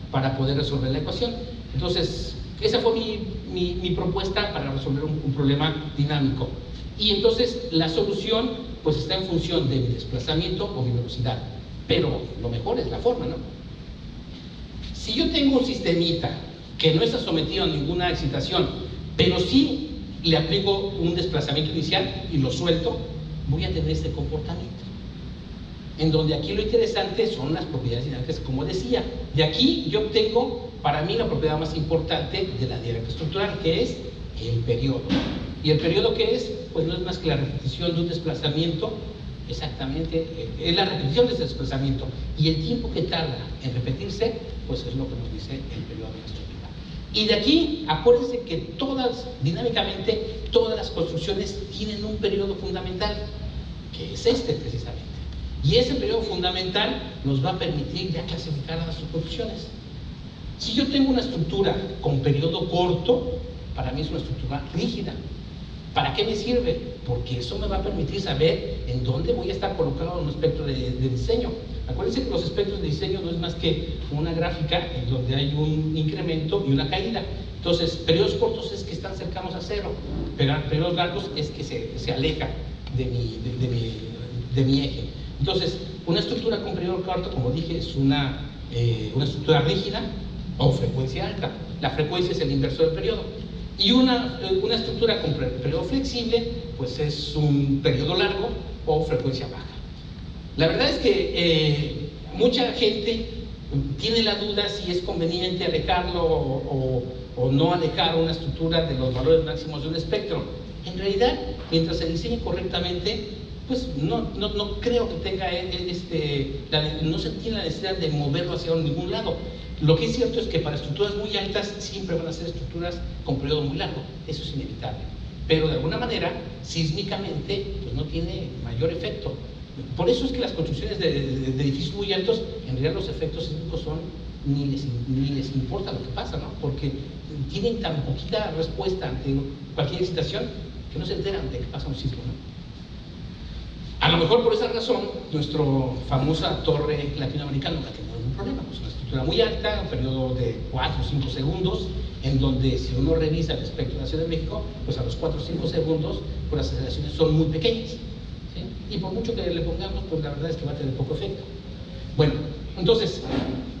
para poder resolver la ecuación. Entonces, esa fue mi propuesta para resolver un problema dinámico. Y entonces la solución pues está en función de mi desplazamiento o mi velocidad. Pero lo mejor es la forma, ¿no? Si yo tengo un sistemita que no está sometido a ninguna excitación, pero sí le aplico un desplazamiento inicial y lo suelto, voy a tener este comportamiento. En donde aquí lo interesante son las propiedades dinámicas, como decía. De aquí yo obtengo, para mí, la propiedad más importante de la dinámica estructural, que es el periodo. ¿Y el periodo qué es? Pues no es más que la repetición de un desplazamiento, exactamente, es la repetición de ese desplazamiento. Y el tiempo que tarda en repetirse, pues es lo que nos dice el periodo de la estructura. Y de aquí, acuérdense que dinámicamente, todas las construcciones tienen un periodo fundamental, que es este precisamente. Y ese periodo fundamental nos va a permitir ya clasificar a las construcciones. Si yo tengo una estructura con periodo corto, para mí es una estructura rígida. ¿Para qué me sirve? Porque eso me va a permitir saber en dónde voy a estar colocado en un espectro de diseño. Acuérdense que los espectros de diseño no es más que una gráfica en donde hay un incremento y una caída. Entonces, periodos cortos es que están cercanos a cero, pero periodos largos es que se aleja de mi eje. Entonces, una estructura con periodo corto, como dije, es una estructura rígida o frecuencia alta. La frecuencia es el inverso del periodo. Y una estructura con periodo flexible, pues es un periodo largo o frecuencia baja. La verdad es que mucha gente tiene la duda si es conveniente alejarlo o no alejar una estructura de los valores máximos de un espectro. En realidad, mientras se diseñe correctamente, pues no creo que tenga no se tiene la necesidad de moverlo hacia ningún lado. Lo que es cierto es que para estructuras muy altas siempre van a ser estructuras con periodo muy largo, eso es inevitable. Pero de alguna manera, sísmicamente, pues no tiene mayor efecto. Por eso es que las construcciones de edificios muy altos, en realidad los efectos sísmicos ni les importa lo que pasa, ¿no? Porque tienen tan poquita respuesta ante cualquier excitación que no se enteran de que pasa un sismo, ¿no? A lo mejor por esa razón, nuestra famosa torre latinoamericana no tiene ningún problema, pues una estructura muy alta, un periodo de 4 o 5 segundos, en donde si uno revisa el espectro de la Ciudad de México, pues a los 4 o 5 segundos, pues las aceleraciones son muy pequeñas, ¿sí? Y por mucho que le pongamos, pues la verdad es que va a tener poco efecto. Bueno, entonces,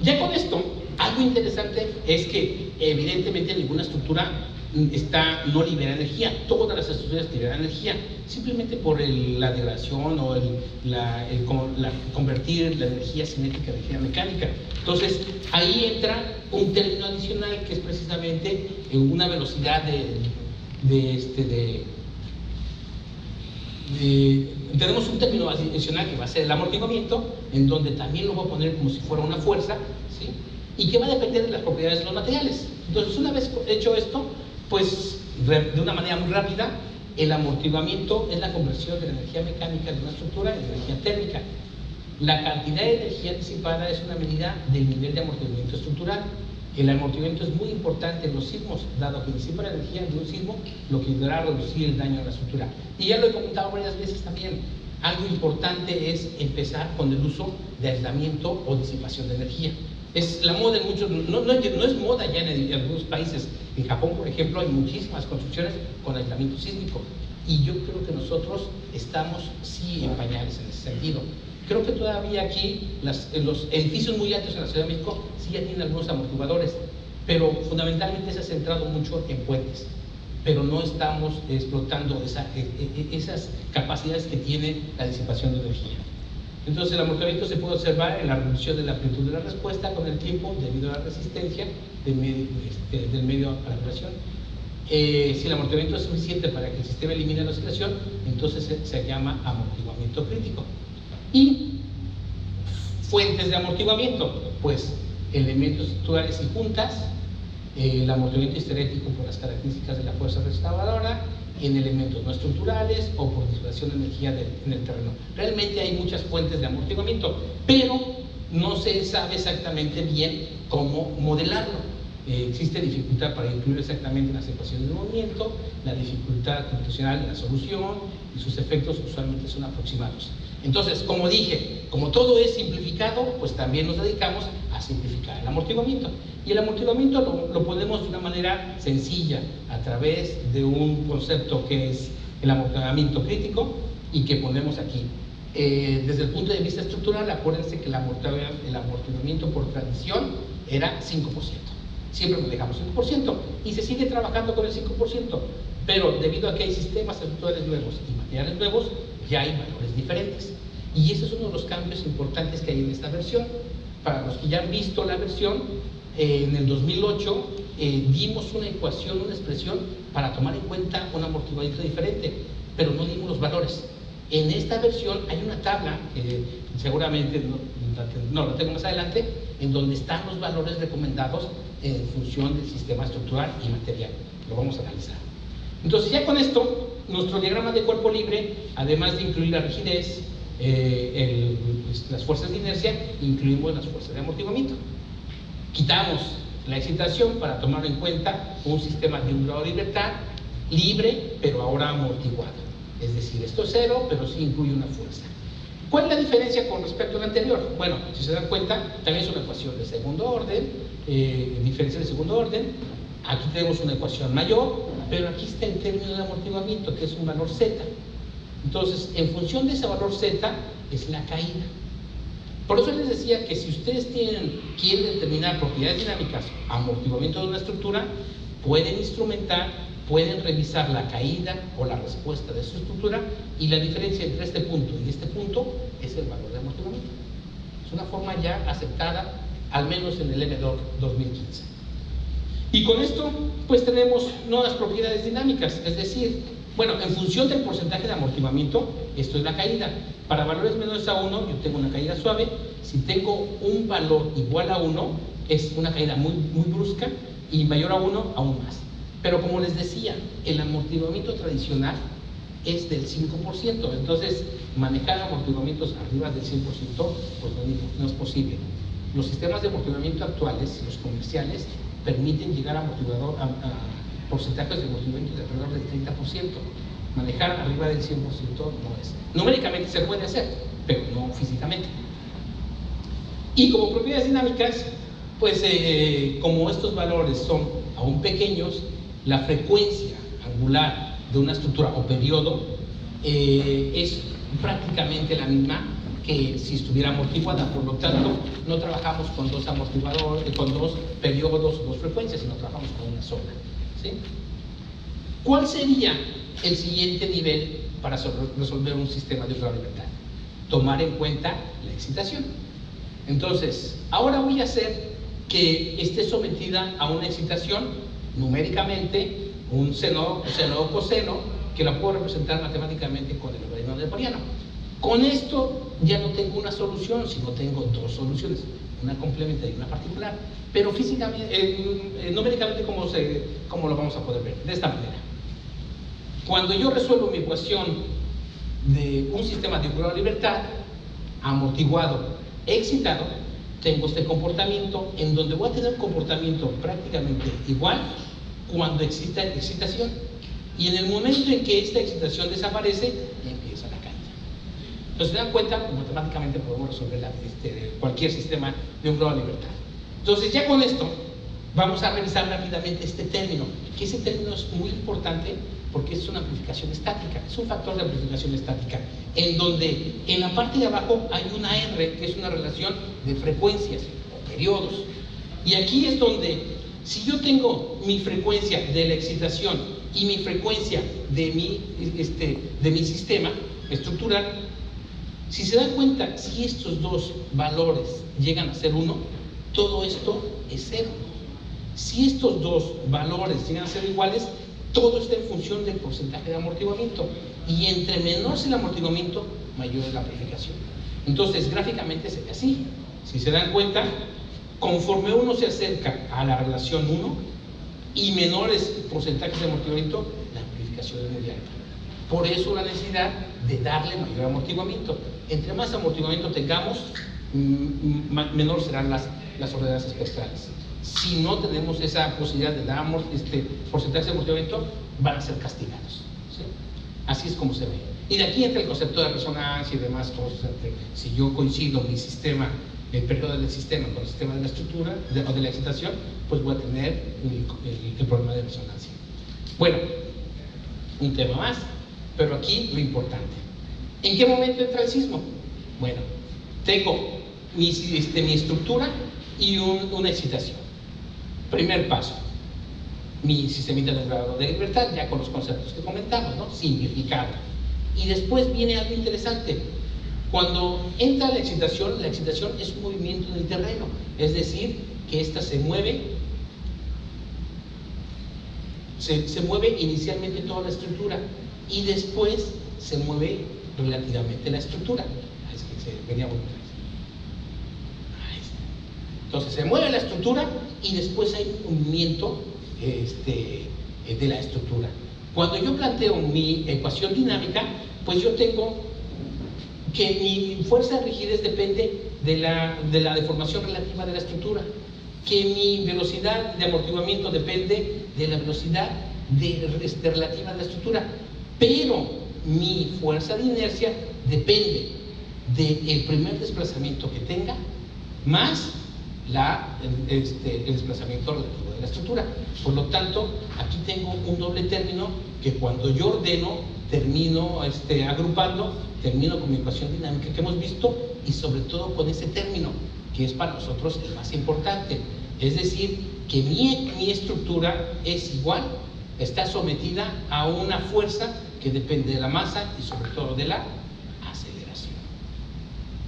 ya con esto, algo interesante es que evidentemente ninguna estructura no libera energía, todas las estructuras liberan energía, simplemente por la degradación o convertir la energía cinética en energía mecánica. Entonces, ahí entra un término adicional que es precisamente una velocidad tenemos un término adicional que va a ser el amortiguamiento, en donde también lo voy a poner como si fuera una fuerza, ¿sí? Y que va a depender de las propiedades de los materiales. Entonces, una vez hecho esto, pues de una manera muy rápida, el amortiguamiento es la conversión de la energía mecánica de una estructura en energía térmica. La cantidad de energía disipada es una medida del nivel de amortiguamiento estructural. El amortiguamiento es muy importante en los sismos, dado que disipa la energía de un sismo, lo que ayudará a reducir el daño a la estructura. Y ya lo he comentado varias veces también, algo importante es empezar con el uso de aislamiento o disipación de energía. Es la moda en muchos, no es moda ya en algunos países. En Japón, por ejemplo, hay muchísimas construcciones con aislamiento sísmico. Y yo creo que nosotros estamos, sí, en pañales en ese sentido. Creo que todavía aquí los edificios muy altos en la Ciudad de México sí ya tienen algunos amortiguadores, pero fundamentalmente se ha centrado mucho en puentes. Pero no estamos explotando esas capacidades que tiene la disipación de energía. Entonces, el amortiguamiento se puede observar en la reducción de la amplitud de la respuesta con el tiempo debido a la resistencia del medio a la vibración. Si el amortiguamiento es suficiente para que el sistema elimine la oscilación, entonces se llama amortiguamiento crítico. Y fuentes de amortiguamiento, pues elementos estructurales y juntas, el amortiguamiento histerético por las características de la fuerza restauradora, en elementos no estructurales o por dispersión de energía en el terreno. Realmente hay muchas fuentes de amortiguamiento, pero no se sabe exactamente bien cómo modelarlo. Existe dificultad para incluir exactamente las ecuaciones de movimiento, la dificultad computacional de la solución y sus efectos usualmente son aproximados. Entonces, como dije, como todo es simplificado, pues también nos dedicamos a simplificar el amortiguamiento. Y el amortiguamiento lo ponemos de una manera sencilla a través de un concepto que es el amortiguamiento crítico y que ponemos aquí. Desde el punto de vista estructural, acuérdense que el amortiguamiento por tradición era 5%. Siempre manejamos 5% y se sigue trabajando con el 5%, pero debido a que hay sistemas estructurales nuevos y materiales nuevos, ya hay valores diferentes. Y ese es uno de los cambios importantes que hay en esta versión. Para los que ya han visto la versión, en el 2008 dimos una ecuación, una expresión para tomar en cuenta un amortiguamiento diferente, pero no dimos los valores. En esta versión hay una tabla, que seguramente no la tengo más adelante, en donde están los valores recomendados en función del sistema estructural y material. Lo vamos a analizar. Entonces, ya con esto, nuestro diagrama de cuerpo libre, además de incluir la rigidez, las fuerzas de inercia, incluimos las fuerzas de amortiguamiento. Quitamos la excitación para tomar en cuenta un sistema de un grado de libertad libre, pero ahora amortiguado. Es decir, esto es cero, pero sí incluye una fuerza. ¿Cuál es la diferencia con respecto al anterior? Bueno, si se dan cuenta, también es una ecuación de segundo orden, diferencial de segundo orden. Aquí tenemos una ecuación mayor, pero aquí está el término de amortiguamiento, que es un valor Z. Entonces, en función de ese valor Z, es la caída. Por eso les decía que si ustedes quieren determinar propiedades dinámicas, amortiguamiento de una estructura, pueden instrumentar, pueden revisar la caída o la respuesta de su estructura, y la diferencia entre este punto y este punto es el valor de amortiguamiento. Es una forma ya aceptada, al menos en el MDOC 2015. Y con esto, pues tenemos nuevas propiedades dinámicas, es decir, bueno, en función del porcentaje de amortiguamiento, esto es la caída. Para valores menores a 1, yo tengo una caída suave. Si tengo un valor igual a 1, es una caída muy brusca, y mayor a 1, aún más. Pero como les decía, el amortiguamiento tradicional es del 5%, entonces manejar amortiguamientos arriba del 100% pues no es posible. Los sistemas de amortiguamiento actuales, los comerciales, permiten llegar a porcentajes de amortiguamiento de alrededor del 30%. Manejar arriba del 100% no es. Numéricamente se puede hacer, pero no físicamente. Y como propiedades dinámicas, pues como estos valores son aún pequeños, la frecuencia angular de una estructura o periodo es prácticamente la misma que si estuviera amortiguada. Por lo tanto, no trabajamos con dos amortiguadores, con dos periodos o dos frecuencias, sino trabajamos con una sola. ¿Sí? ¿Cuál sería el siguiente nivel para resolver un sistema de grado de libertad? Tomar en cuenta la excitación. Entonces, ahora voy a hacer que esté sometida a una excitación numéricamente, un seno o coseno, que la puedo representar matemáticamente con el logaritmo neperiano. Con esto ya no tengo una solución, sino tengo dos soluciones, una complementaria y una particular. Pero físicamente, numéricamente, ¿cómo lo vamos a poder ver? De esta manera. Cuando yo resuelvo mi ecuación de un sistema de grado de libertad, amortiguado, excitado, tengo este comportamiento en donde voy a tener un comportamiento prácticamente igual cuando exista excitación. Y en el momento en que esta excitación desaparece, empieza la caída. Entonces, se dan cuenta, matemáticamente podemos resolver cualquier sistema de un grado de libertad. Entonces, ya con esto, vamos a revisar rápidamente este término, que ese término es muy importante porque es una amplificación estática, es un factor de amplificación estática, en donde en la parte de abajo hay una R, que es una relación de frecuencias o periodos. Y aquí es donde, si yo tengo mi frecuencia de la excitación y mi frecuencia de mi sistema estructural, si se dan cuenta, si estos dos valores llegan a ser 1, todo esto es 0. Si estos dos valores llegan a ser iguales, todo está en función del porcentaje de amortiguamiento. Y entre menor es el amortiguamiento, mayor es la amplificación. Entonces, gráficamente se ve así. Si se dan cuenta, conforme uno se acerca a la relación 1 y menores porcentajes de amortiguamiento, la amplificación es muy alta. Por eso la necesidad de darle mayor amortiguamiento. Entre más amortiguamiento tengamos, menor serán las ordenadas espectrales. Si no tenemos esa posibilidad de dar porcentaje de amortiguamiento, van a ser castigados. ¿Sí? Así es como se ve. Y de aquí entra el concepto de resonancia y demás cosas. Si yo coincido mi sistema el periodo del sistema con el sistema de la estructura o de la excitación, pues voy a tener el problema de resonancia. Bueno, un tema más, pero aquí lo importante. ¿En qué momento entra el sismo? Bueno, tengo mi estructura y una excitación. Primer paso, mi sistemita de un grado de libertad, ya con los conceptos que comentamos, ¿no? Simplificado. Y después viene algo interesante. Cuando entra la excitación es un movimiento en el terreno, es decir, que ésta se mueve, se mueve inicialmente toda la estructura y después se mueve relativamente la estructura. Es que se venía muy bien. Entonces se mueve la estructura y después hay un movimiento de la estructura. Cuando yo planteo mi ecuación dinámica, pues yo tengo que mi fuerza de rigidez depende de la deformación relativa de la estructura, que mi velocidad de amortiguamiento depende de la velocidad relativa de la estructura, pero mi fuerza de inercia depende del primer desplazamiento que tenga más el desplazamiento relativo de la estructura. Por lo tanto, aquí tengo un doble término que cuando yo ordeno, termino agrupando, termino con mi ecuación dinámica que hemos visto y sobre todo con ese término que es para nosotros el más importante. Es decir, que mi estructura es igual, está sometida a una fuerza que depende de la masa y sobre todo de la aceleración.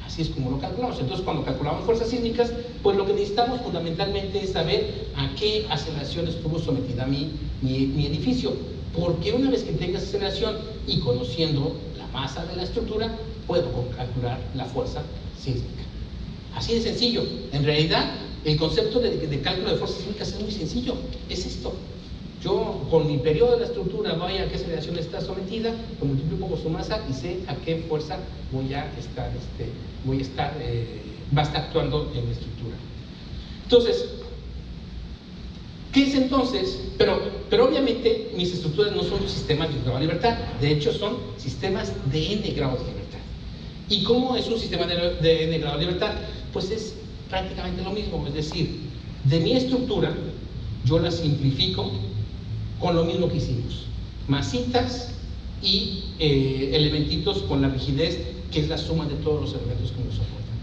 Así es como lo calculamos. Entonces, cuando calculamos fuerzas sísmicas, pues lo que necesitamos fundamentalmente es saber a qué aceleración estuvo sometida mi edificio. Porque una vez que tengas aceleración y conociendo la masa de la estructura, puedo calcular la fuerza sísmica. Así de sencillo. En realidad, el concepto de cálculo de fuerzas sísmicas es muy sencillo. Es esto. Yo, con mi periodo de la estructura, voy a qué aceleración está sometida, lo multiplico por su masa y sé a qué fuerza va a estar actuando en la estructura. Entonces, ¿qué es entonces? Pero obviamente mis estructuras no son sistemas de un grado de libertad, de hecho son sistemas de n grados de libertad. ¿Y cómo es un sistema de n grados de libertad? Pues es prácticamente lo mismo, es decir, de mi estructura yo la simplifico con lo mismo que hicimos, masitas y elementitos con la rigidez que es la suma de todos los elementos que nos soportan.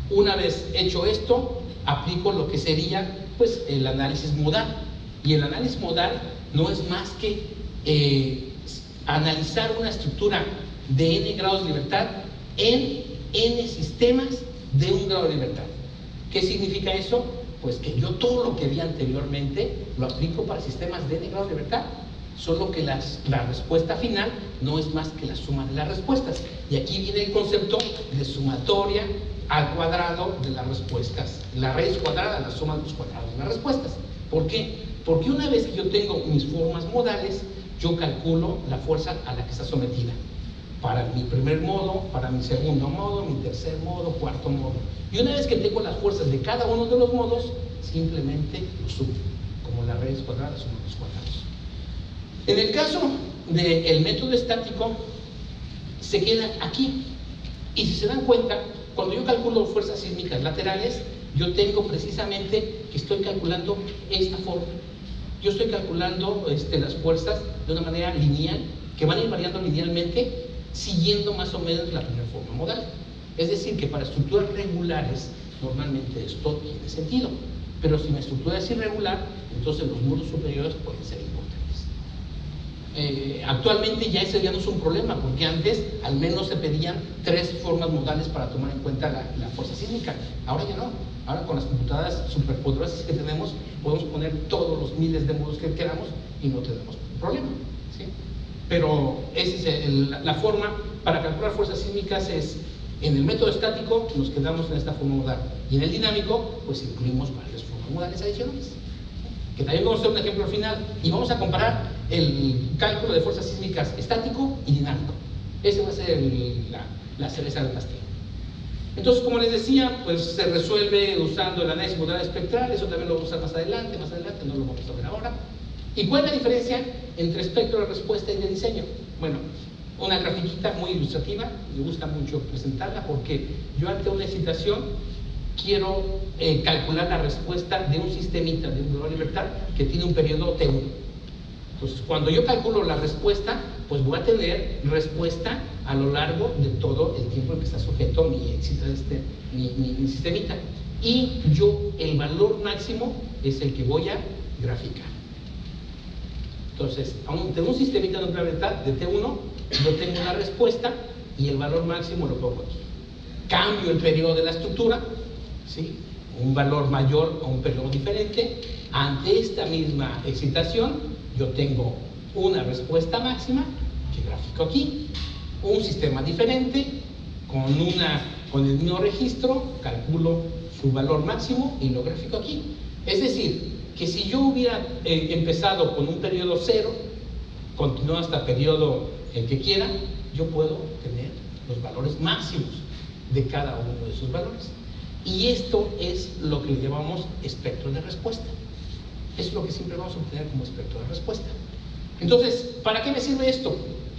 Una vez hecho esto, aplico lo que sería pues el análisis modal, y el análisis modal no es más que analizar una estructura de n grados de libertad en n sistemas de un grado de libertad. ¿Qué significa eso? Pues que yo todo lo que vi anteriormente lo aplico para sistemas de n grados de libertad, solo que la respuesta final no es más que la suma de las respuestas, y aquí viene el concepto de sumatoria al cuadrado de las respuestas, la raíz cuadrada, la suma de los cuadrados de las respuestas. ¿Por qué? Porque una vez que yo tengo mis formas modales, yo calculo la fuerza a la que está sometida para mi primer modo, para mi segundo modo, mi tercer modo, cuarto modo. Y una vez que tengo las fuerzas de cada uno de los modos, simplemente lo sumo, como la raíz cuadrada suma los cuadrados. En el caso del método estático, se queda aquí. Y si se dan cuenta, cuando yo calculo fuerzas sísmicas laterales, yo tengo precisamente que estoy calculando esta forma. Yo estoy calculando las fuerzas de una manera lineal, que van a ir variando linealmente, siguiendo más o menos la primera forma modal. Es decir, que para estructuras regulares, normalmente esto tiene sentido. Pero si mi estructura es irregular, entonces los muros superiores pueden ser importantes. Actualmente ya ese ya no es un problema, porque antes al menos se pedían 3 formas modales para tomar en cuenta la fuerza sísmica. Ahora ya no. Ahora con las computadoras superpoderosas que tenemos, podemos poner todos los miles de modos que queramos y no tenemos problema, ¿sí? Pero esa es la forma para calcular fuerzas sísmicas. Es en el método estático nos quedamos en esta forma modal, y en el dinámico pues incluimos varias formas modales adicionales, que también vamos a hacer un ejemplo al final, y vamos a comparar el cálculo de fuerzas sísmicas estático y dinámico. Ese va a ser la cereza del pastel. Entonces, como les decía, pues se resuelve usando el análisis modal espectral. Eso también lo vamos a usar más adelante, no lo vamos a ver ahora. ¿Y cuál es la diferencia entre espectro de respuesta y de diseño? Bueno, una grafiquita muy ilustrativa, me gusta mucho presentarla, porque yo ante una excitación quiero calcular la respuesta de un sistemita de un global libertad que tiene un periodo T1. Entonces, cuando yo calculo la respuesta, pues voy a tener respuesta a lo largo de todo el tiempo en que está sujeto mi sistemita. Y yo, el valor máximo es el que voy a graficar. Entonces, de un sistemita de global libertad de T1, yo tengo una respuesta y el valor máximo lo pongo aquí. Cambio el periodo de la estructura, ¿sí? Un valor mayor o un periodo diferente. Ante esta misma excitación, yo tengo una respuesta máxima que grafico aquí, un sistema diferente con el mismo registro, calculo su valor máximo y lo grafico aquí. Es decir, que si yo hubiera empezado con un periodo 0, continúo hasta periodo el que quiera, yo puedo tener los valores máximos de cada uno de sus valores. Y esto es lo que le llamamos espectro de respuesta. Es lo que siempre vamos a obtener como espectro de respuesta. Entonces, ¿para qué me sirve esto?